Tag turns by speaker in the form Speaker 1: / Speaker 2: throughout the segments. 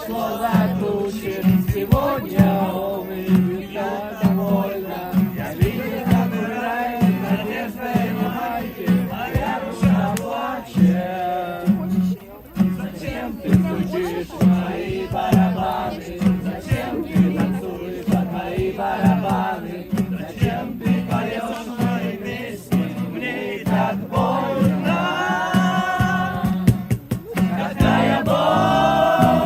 Speaker 1: пошло за тучи. Сегодня улыбка довольна. Я вижу, как играет надежда и майки. Моя душа плачет. Зачем ты стучишь в мои барабаны? Зачем ты танцуешь под мои барабаны? Зачем ты поешь мои песни? Мне и так больно. Какая боль,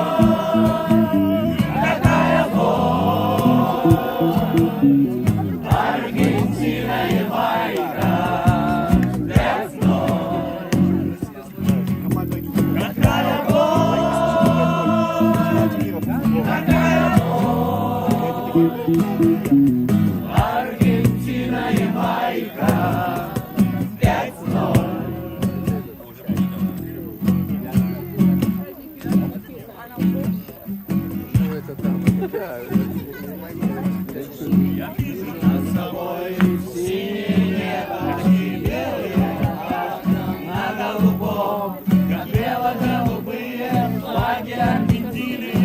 Speaker 1: какая боль. Аргентина и Майка, весной. Какая боль, какая боль. Аргентина и Майка, 5-0. Я вижу над собой синее небо и белые окна на голубом, как бело-голубые флаги Аргентины.